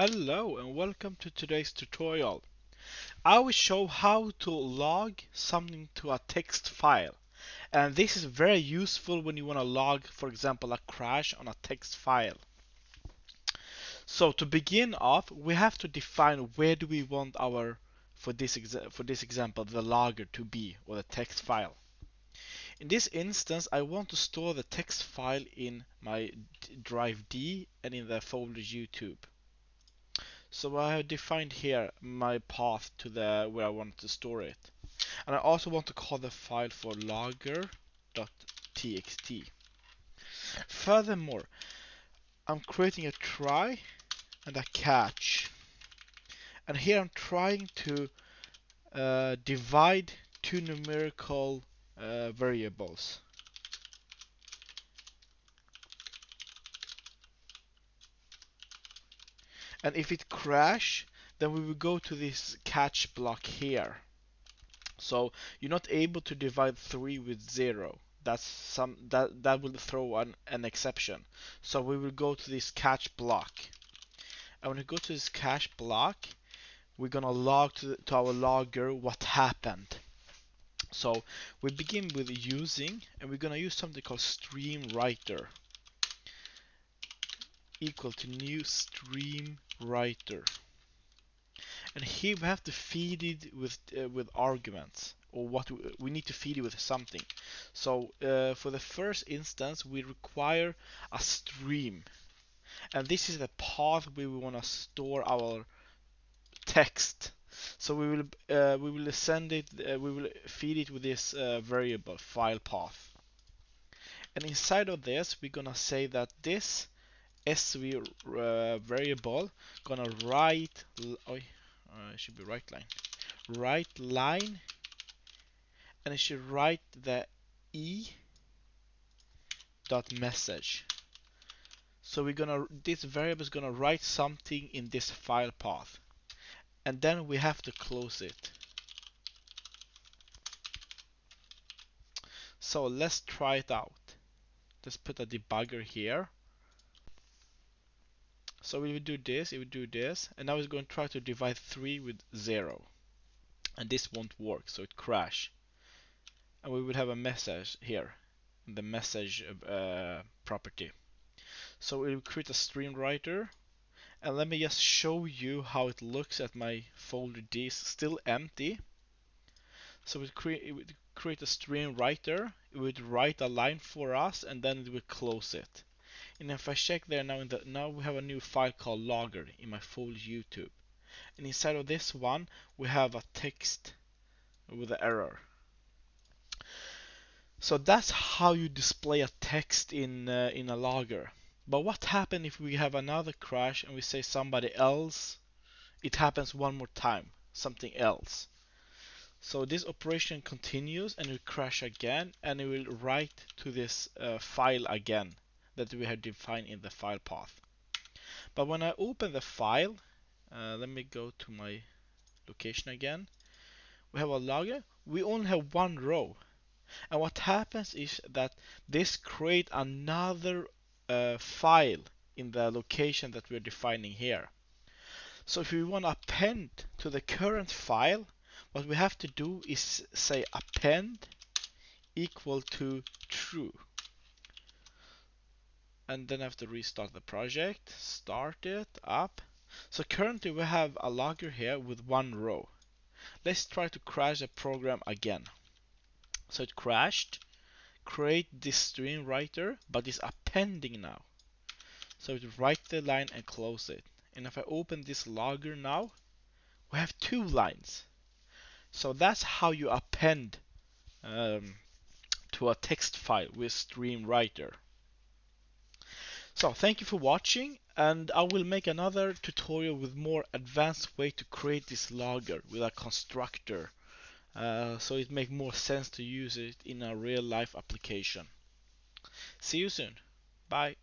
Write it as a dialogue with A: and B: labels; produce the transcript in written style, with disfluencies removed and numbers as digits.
A: Hello and welcome to today's tutorial. I will show how to log something to a text file. And this is very useful when you want to log, for example, a crash on a text file. So to begin off, we have to define where do we want our, for this example, the logger to be, or the text file. In this instance, I want to store the text file in my drive D and in the folder YouTube. So I have defined here my path to the where I want to store it. And I also want to call the file for logger.txt. Furthermore, I'm creating a try and a catch. And here I'm trying to divide two numerical variables. And if it crash, then we will go to this catch block here. So you're not able to divide 3 with 0. That will throw an exception. So we will go to this catch block. And when we go to this catch block, we're gonna log to our logger what happened. So we begin with using, and we're gonna use something called StreamWriter equal to new StreamWriter. And here we have to feed it with arguments, or what we need to feed it with something. So for the first instance, we require a stream, and this is the path where we want to store our text. So we will send it, we will feed it with this variable file path, and inside of this we're gonna say that this SV variable gonna write. It should be write line, and it should write the e dot message. So this variable is gonna write something in this file path, and then we have to close it. So let's try it out. Let's put a debugger here. So we will do this, it will do this, and now it's going to try to divide 3 with 0. And this won't work, so it crash. And we will have a message here, in the message property. So we will create a StreamWriter, and let me just show you how it looks at my folder D. It's still empty. So it would create a StreamWriter, it would write a line for us, and then it will close it. And if I check there now we have a new file called logger in my folder YouTube. And inside of this one we have a text with an error. So that's how you display a text in a logger. But what happens if we have another crash and we say somebody else? It happens one more time, something else. So this operation continues and it will crash again, and it will write to this file again that we have defined in the file path. But when I open the file, let me go to my location again. We have a logger. We only have one row. And what happens is that this creates another file in the location that we're defining here. So if we want to append to the current file, what we have to do is say append equal to true. And then I have to restart the project, start it up. So currently we have a logger here with one row. Let's try to crash the program again. So it crashed. Create this StreamWriter, but it's appending now. So it write the line and close it. And if I open this logger now, we have 2 lines. So that's how you append to a text file with StreamWriter. So thank you for watching, and I will make another tutorial with more advanced way to create this logger with a constructor, so it makes more sense to use it in a real life application. See you soon. Bye.